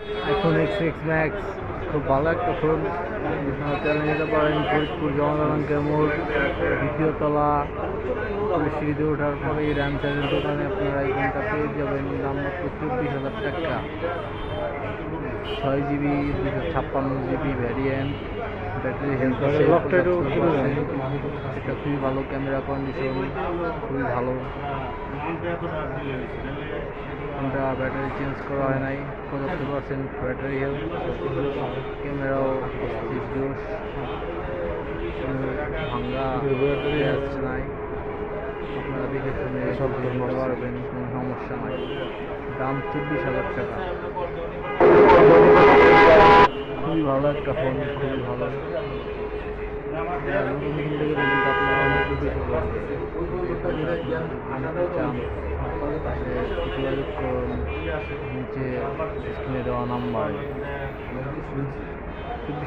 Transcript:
IPhone x max খুব ভালো একটা ফোন। চালিয়ে নিতে পারেন ফরিদপুর জনগণকে মোড় দ্বিতীয় তলা সিঁড়িতে ওঠার পরে র্যাম চার্জের দোকানে আপনারা এই ফোনটা পেয়ে যাবেন দাম মাত্র 24,000 টাকা। 6 GB 256 GB variant, battery health আছে 75%। এটা খুবই ভালো, ক্যামেরা কন্ডিশন খুবই ভালো। ফোনটা ব্যাটারি চেঞ্জ করা হয় নাই, 75% ব্যাটারি হেলথ, ক্যামেরাও জোশ, ভাঙ্গা আসছে নাই। আপনারা দেখে শুনে নিতে পারবেন, কোনো সমস্যা নাই। দাম 24,000 টাকা। খুবই ভালো একটা ফোন, খুবই ভালো। নতুন থেকে দেখুন আপনারা অনেক কিছু চান যোগাযোগ করুন নিচে স্ক্রিনে দেওয়া নাম্বার। 24,000